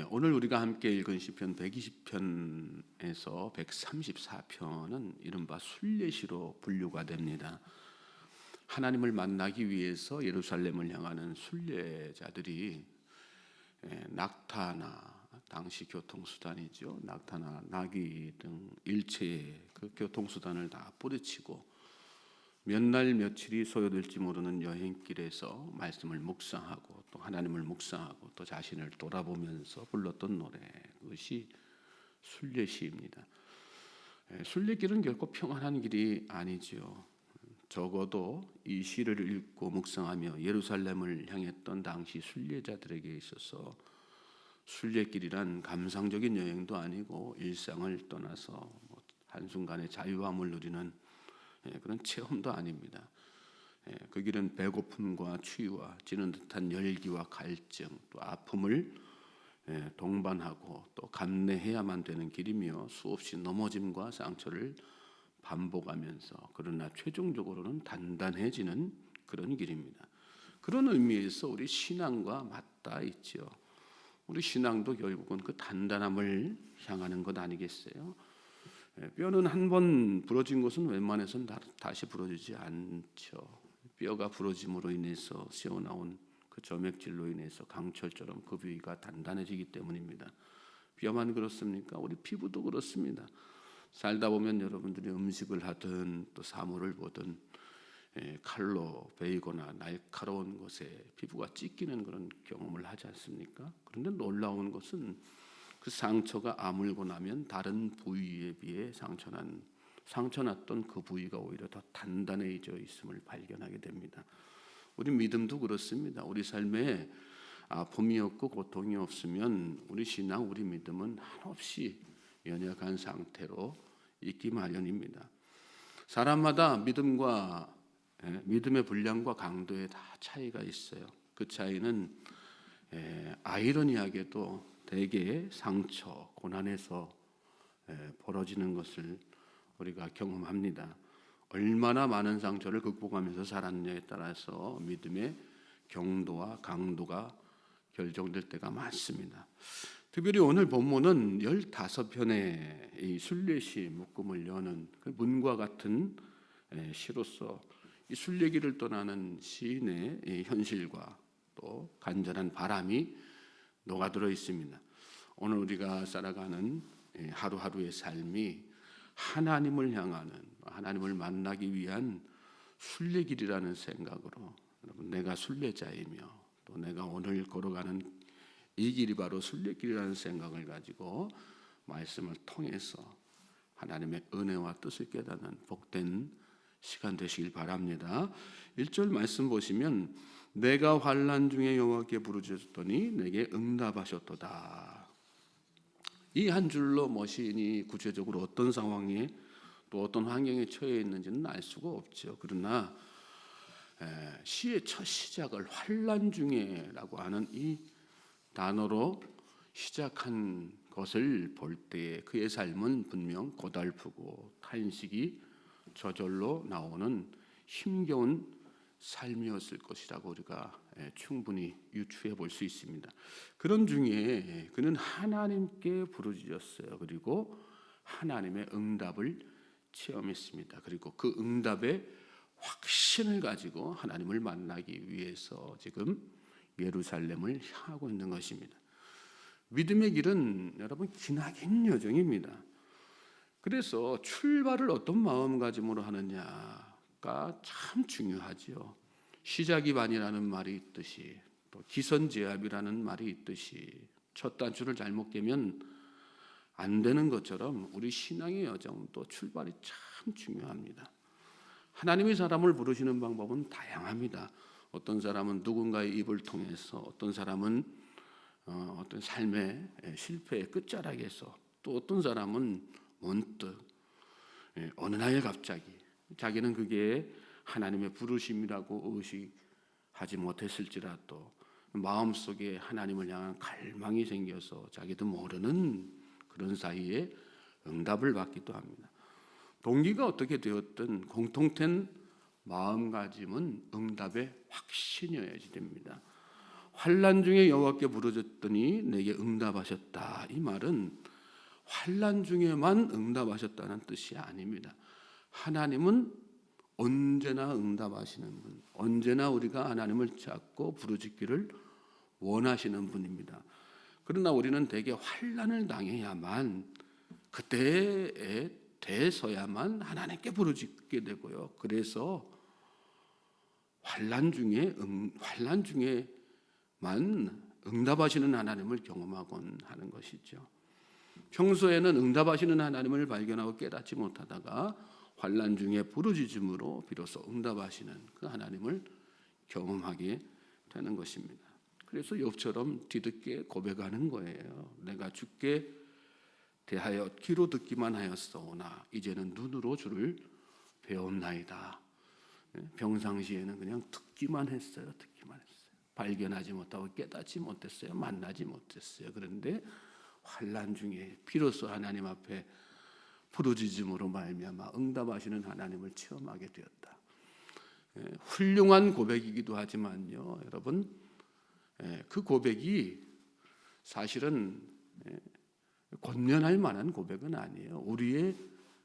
오늘 우리가 함께 읽은 시편 120편에서 134편은 이른바 순례시로 분류가 됩니다. 하나님을 만나기 위해서 예루살렘을 향하는 순례자들이 낙타나 당시 교통수단이죠. 낙타나 나귀 등 일체의 그 교통수단을 다 뿌리치고 몇 날 며칠이 소요될지 모르는 여행길에서 말씀을 묵상하고 또 하나님을 묵상하고 또 자신을 돌아보면서 불렀던 노래, 그것이 순례시입니다. 순례길은 결코 평안한 길이 아니지요. 적어도 이 시를 읽고 묵상하며 예루살렘을 향했던 당시 순례자들에게 있어서 순례길이란 감상적인 여행도 아니고 일상을 떠나서 한순간의 자유함을 누리는 그런 체험도 아닙니다. 그 길은 배고픔과 추위와 지는 듯한 열기와 갈증, 또 아픔을 동반하고 또 감내해야만 되는 길이며 수없이 넘어짐과 상처를 반복하면서 그러나 최종적으로는 단단해지는 그런 길입니다. 그런 의미에서 우리 신앙과 맞닿아 있죠. 우리 신앙도 결국은 그 단단함을 향하는 것 아니겠어요? 뼈는 한 번 부러진 것은 웬만해서는 다시 부러지지 않죠. 뼈가 부러짐으로 인해서 새어나온 그 점액질로 인해서 강철처럼 그 부위가 단단해지기 때문입니다. 뼈만 그렇습니까? 우리 피부도 그렇습니다. 살다 보면 여러분들이 음식을 하든 또 사물을 보든 칼로 베이거나 날카로운 것에 피부가 찢기는 그런 경험을 하지 않습니까? 그런데 놀라운 것은 그 상처가 아물고 나면 다른 부위에 비해 상처났던 그 부위가 오히려 더 단단해져 있음을 발견하게 됩니다. 우리 믿음도 그렇습니다. 우리 삶에 아픔이 없고 고통이 없으면 우리 신앙, 우리 믿음은 한없이 연약한 상태로 있기 마련입니다. 사람마다 믿음의 분량과 강도에 다 차이가 있어요. 그 차이는 아이러니하게도 대개 상처, 고난에서 벌어지는 것을 우리가 경험합니다. 얼마나 많은 상처를 극복하면서 살았느냐에 따라서 믿음의 경도와 강도가 결정될 때가 많습니다. 특별히 오늘 본문은 15편의 이 순례시 묶음을 여는 그 문과 같은 시로서 이 순례길을 떠나는 시인의 현실과 또 간절한 바람이 녹아들어 있습니다. 오늘 우리가 살아가는 하루하루의 삶이 하나님을 향하는, 하나님을 만나기 위한 순례길이라는 생각으로, 여러분, 내가 순례자이며 또 내가 오늘 걸어가는 이 길이 바로 순례길이라는 생각을 가지고 말씀을 통해서 하나님의 은혜와 뜻을 깨닫는 복된 시간 되시길 바랍니다. 1절 말씀 보시면 내가 환난 중에 여호와께 부르짖었더니 내게 응답하셨도다. 이 한 줄로 시인이 구체적으로 어떤 상황에 또 어떤 환경에 처해 있는지는 알 수가 없죠. 그러나 시의 첫 시작을 환난 중에라고 하는 이 단어로 시작한 것을 볼 때에 그의 삶은 분명 고달프고 탄식이 저절로 나오는 힘겨운 삶이었을 것이라고 우리가 충분히 유추해 볼 수 있습니다. 그런 중에 그는 하나님께 부르짖었어요. 그리고 하나님의 응답을 체험했습니다. 그리고 그 응답의 확신을 가지고 하나님을 만나기 위해서 지금 예루살렘을 향하고 있는 것입니다. 믿음의 길은 여러분 기나긴 여정입니다. 그래서 출발을 어떤 마음가짐으로 하느냐가 참 중요하지요. 시작이 반이라는 말이 있듯이 또 기선제압이라는 말이 있듯이 첫 단추를 잘못 깨면 안 되는 것처럼 우리 신앙의 여정도 출발이 참 중요합니다. 하나님이 사람을 부르시는 방법은 다양합니다. 어떤 사람은 누군가의 입을 통해서, 어떤 사람은 어떤 삶의 실패의 끝자락에서, 또 어떤 사람은 문득 어느 날 갑자기 자기는 그게 하나님의 부르심이라고 의식하지 못했을지라도 마음속에 하나님을 향한 갈망이 생겨서 자기도 모르는 그런 사이에 응답을 받기도 합니다. 동기가 어떻게 되었든 공통된 마음가짐은 응답의 확신이어야지 됩니다. 환난 중에 여호와께 부르짖더니 내게 응답하셨다. 이 말은 환난 중에만 응답하셨다는 뜻이 아닙니다. 하나님은 언제나 응답하시는 분, 언제나 우리가 하나님을 찾고 부르짖기를 원하시는 분입니다. 그러나 우리는 대개 환난을 당해야만, 그때에 대해서야만 하나님께 부르짖게 되고요. 그래서 환난 중에만 응답하시는 하나님을 경험하곤 하는 것이죠. 평소에는 응답하시는 하나님을 발견하고 깨닫지 못하다가 환난 중에 부르짖음으로 비로소 응답하시는 그 하나님을 경험하게 되는 것입니다. 그래서 욥처럼 뒤늦게 고백하는 거예요. 내가 주께 대하여 귀로 듣기만 하였사오나 이제는 눈으로 주를 배웠나이다. 평상시에는 그냥 듣기만 했어요. 발견하지 못하고 깨닫지 못했어요. 만나지 못했어요. 그런데 환난 중에 비로소 하나님 앞에 부르짖음으로 말미암아 응답하시는 하나님을 체험하게 되었다. 훌륭한 고백이기도 하지만요, 여러분, 그 고백이 사실은 권면할 만한 고백은 아니에요. 우리의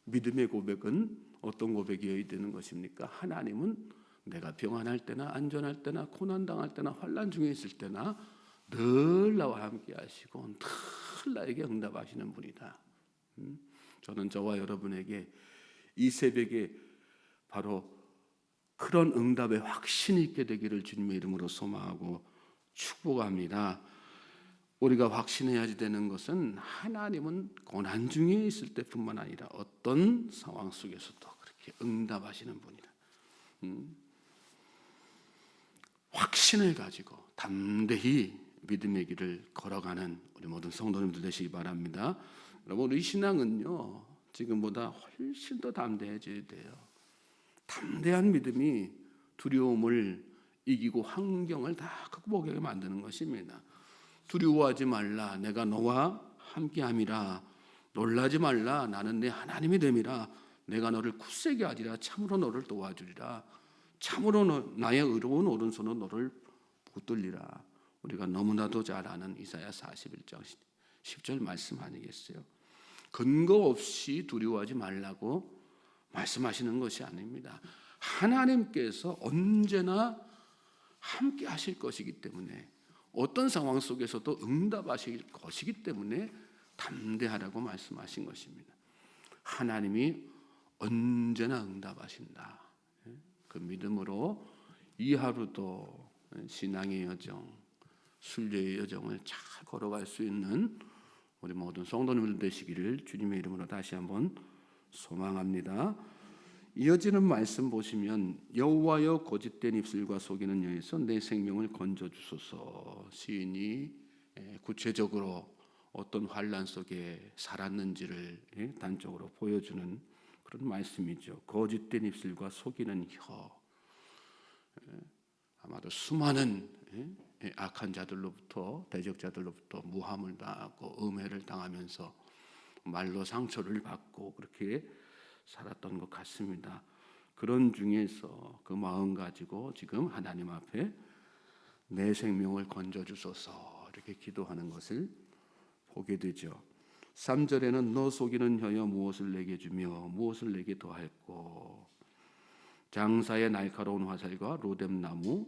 믿음의 고백은 어떤 고백이어야 되는 것입니까? 하나님은 내가 평안할 때나 안전할 때나 고난당할 때나 환난 중에 있을 때나 늘 나와 함께 하시고 늘 나에게 응답하시는 분이다. 저는 저와 여러분에게 이 새벽에 바로 그런 응답에 확신이 있게 되기를 주님의 이름으로 소망하고 축복합니다. 우리가 확신해야 되는 것은 하나님은 고난 중에 있을 때뿐만 아니라 어떤 상황 속에서도 그렇게 응답하시는 분이다. 확신을 가지고 담대히 믿음의 길을 걸어가는 우리 모든 성도님들 되시기 바랍니다. 여러분, 우리 신앙은요 지금보다 훨씬 더 담대해져야 돼요. 담대한 믿음이 두려움을 이기고 환경을 다 극복하게 만드는 것입니다. 두려워하지 말라, 내가 너와 함께함이라. 놀라지 말라, 나는 내 하나님이 됨이라. 내가 너를 굳세게 하리라. 참으로 너를 도와주리라. 참으로 나의 의로운 오른손으로 너를 붙들리라. 우리가 너무나도 잘 아는 이사야 41장 10절 말씀 아니겠어요? 근거 없이 두려워하지 말라고 말씀하시는 것이 아닙니다. 하나님께서 언제나 함께 하실 것이기 때문에, 어떤 상황 속에서도 응답하실 것이기 때문에 담대하라고 말씀하신 것입니다. 하나님이 언제나 응답하신다. 그 믿음으로 이 하루도 신앙의 여정, 순례의 여정을 잘 걸어갈 수 있는 우리 모든 성도님들 되시기를 주님의 이름으로 다시 한번 소망합니다. 이어지는 말씀 보시면 여호와여 고집된 입술과 속이는 여에서 내 생명을 건져 주소서. 시인이 구체적으로 어떤 환난 속에 살았는지를 단적으로 보여주는 그런 말씀이죠. 거짓된 입술과 속이는 혀. 아마도 수많은 악한 자들로부터, 대적자들로부터 모함을 당하고 음해를 당하면서 말로 상처를 받고 그렇게 살았던 것 같습니다. 그런 중에서 그 마음 가지고 지금 하나님 앞에 내 생명을 건져주소서 이렇게 기도하는 것을 보게 되죠. 3절에는 너 속이는 혀여 무엇을 내게 주며 무엇을 내게 더할꼬. 장사의 날카로운 화살과 로뎀나무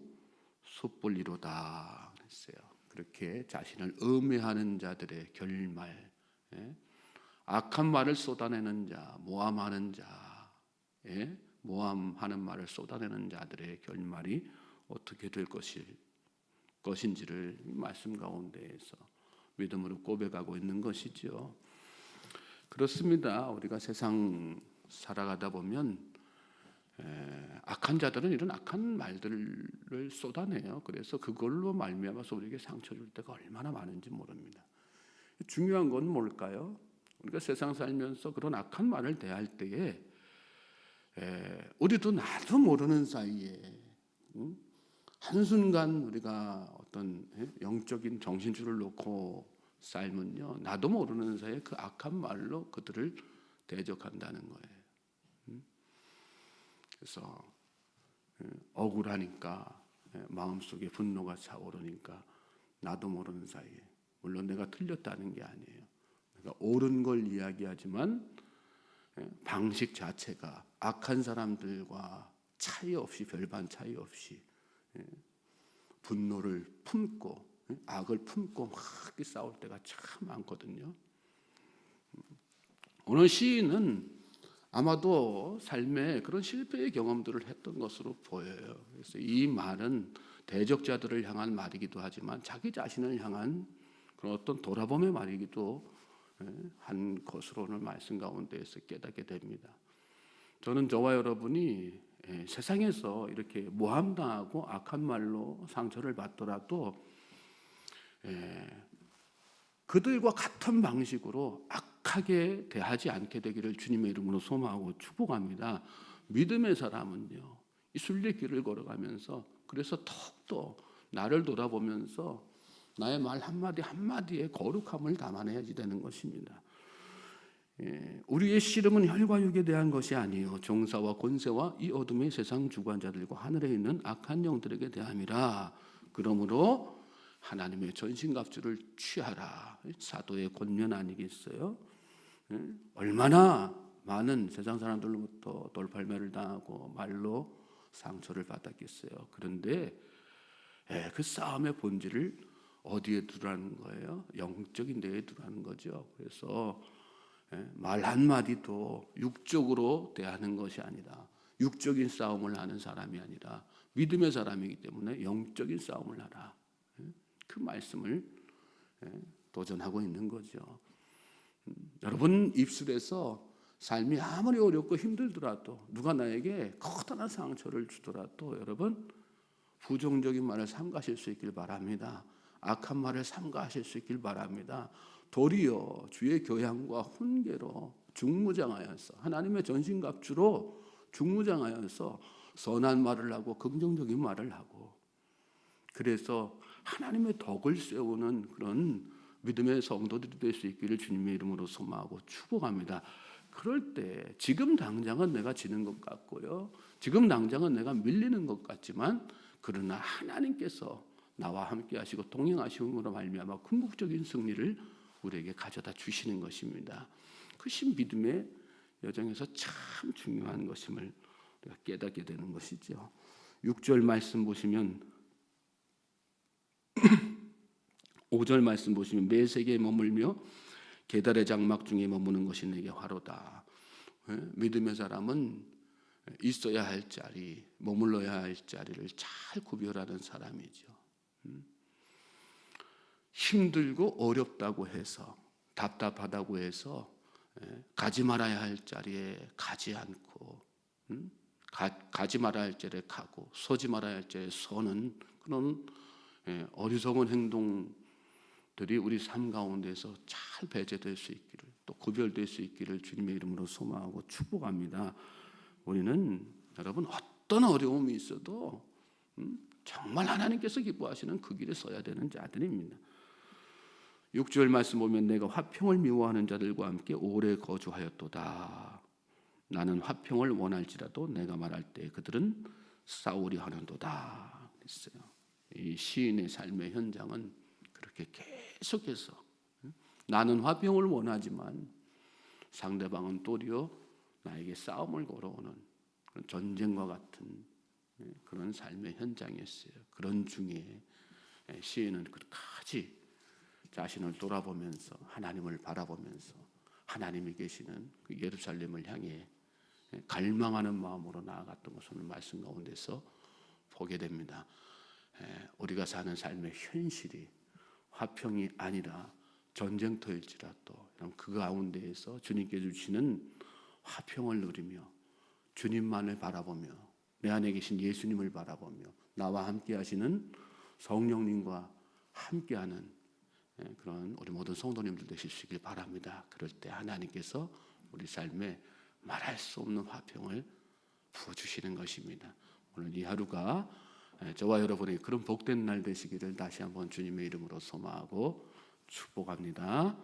숯불이로다 했어요. 그렇게 자신을 음해하는 자들의 결말, 악한 말을 쏟아내는 자, 모함하는 자, 모함하는 말을 쏟아내는 자들의 결말이 어떻게 될 것인지를 말씀 가운데에서 믿음으로 고백하고 있는 것이죠. 그렇습니다. 우리가 세상 살아가다 보면 악한 자들은 이런 악한 말들을 쏟아내요. 그래서 그걸로 말미암아서 우리에게 상처 줄 때가 얼마나 많은지 모릅니다. 중요한 건 뭘까요? 우리가 세상 살면서 그런 악한 말을 대할 때에 우리도 나도 모르는 사이에 한순간 우리가 어떤 영적인 정신줄을 놓고 살면요, 나도 모르는 사이에 그 악한 말로 그들을 대적한다는 거예요. 그래서 억울하니까, 마음속에 분노가 차오르니까 나도 모르는 사이에, 물론 내가 틀렸다는 게 아니에요. 내가 옳은 걸 이야기하지만 방식 자체가 악한 사람들과 차이 없이, 별반 차이 없이 분노를 품고 악을 품고 막 싸울 때가 참 많거든요. 오늘 시인은 아마도 삶에 그런 실패의 경험들을 했던 것으로 보여요. 그래서 이 말은 대적자들을 향한 말이기도 하지만 자기 자신을 향한 그런 어떤 돌아봄의 말이기도 한 것으로 오늘 말씀 가운데에서 깨닫게 됩니다. 저는 저와 여러분이 세상에서 이렇게 모함당하고 악한 말로 상처를 받더라도 그들과 같은 방식으로 악하게 대하지 않게 되기를 주님의 이름으로 소망하고 축복합니다. 믿음의 사람은요, 이 순례길을 걸어가면서 그래서 더욱더 나를 돌아보면서 나의 말 한마디 한마디에 거룩함을 담아내야지 되는 것입니다. 우리의 씨름은 혈과 육에 대한 것이 아니요 종사와 권세와 이 어둠의 세상 주관자들과 하늘에 있는 악한 영들에게 대함이라. 그러므로 하나님의 전신갑주를 취하라. 사도의 권면 아니겠어요? 얼마나 많은 세상 사람들로부터 돌팔매를 당하고 말로 상처를 받았겠어요. 그런데 그 싸움의 본질을 어디에 두라는 거예요? 영적인 데에 두라는 거죠. 그래서 말 한마디도 육적으로 대하는 것이 아니라, 육적인 싸움을 하는 사람이 아니라 믿음의 사람이기 때문에 영적인 싸움을 하라. 그 말씀을 도전하고 있는 거죠. 여러분 입술에서 삶이 아무리 어렵고 힘들더라도, 누가 나에게 커다란 상처를 주더라도 여러분 부정적인 말을 삼가실 수 있길 바랍니다. 악한 말을 삼가하실 수 있길 바랍니다. 도리어 주의 교양과 훈계로 중무장하여서, 하나님의 전신갑주로 중무장하여서 선한 말을 하고 긍정적인 말을 하고, 그래서 하나님의 덕을 세우는 그런 믿음의 성도들이 될 수 있기를 주님의 이름으로 소망하고 축복합니다. 그럴 때 지금 당장은 내가 지는 것 같고요, 지금 당장은 내가 밀리는 것 같지만, 그러나 하나님께서 나와 함께 하시고 동행하심으로 말미암아 궁극적인 승리를 우리에게 가져다 주시는 것입니다. 그것이 믿음의 여정에서 참 중요한 것임을 우리가 깨닫게 되는 것이죠. 6절 말씀 보시면 5절 말씀 보시면 매색에 머물며 계달의 장막 중에 머무는 것이 내게 화로다. 믿음의 사람은 있어야 할 자리, 머물러야 할 자리를 잘 구별하는 사람이죠. 힘들고 어렵다고 해서, 답답하다고 해서 가지 말아야 할 자리에 가지 않고, 가지 말아야 할 자리에 가고 서지 말아야 할 자리에 서는 그런 어리석은 행동들이 우리 삶 가운데서 잘 배제될 수 있기를, 또 구별될 수 있기를 주님의 이름으로 소망하고 축복합니다. 우리는 여러분 어떤 어려움이 있어도 정말 하나님께서 기뻐하시는 그 길에 서야 되는 자들입니다. 6절 말씀 보면 내가 화평을 미워하는 자들과 함께 오래 거주하였도다. 나는 화평을 원할지라도 내가 말할 때 그들은 싸우려 하는도다. 그랬어요. 이 시인의 삶의 현장은 그렇게 계속해서 나는 화평을 원하지만 상대방은 도리어 나에게 싸움을 걸어오는 그런 전쟁과 같은 그런 삶의 현장이었어요. 그런 중에 시인은 끝까지 자신을 돌아보면서 하나님을 바라보면서 하나님이 계시는 그 예루살렘을 향해 갈망하는 마음으로 나아갔던 것을 오늘 말씀 가운데서 보게 됩니다. 우리가 사는 삶의 현실이 화평이 아니라 전쟁터일지라도 그 가운데에서 주님께 주시는 화평을 누리며 주님만을 바라보며 내 안에 계신 예수님을 바라보며 나와 함께 하시는 성령님과 함께하는 그런 우리 모든 성도님들 되시길 바랍니다. 그럴 때 하나님께서 우리 삶에 말할 수 없는 화평을 부어주시는 것입니다. 오늘 이 하루가 저와 여러분의 그런 복된 날 되시기를 다시 한번 주님의 이름으로 소망하고 축복합니다.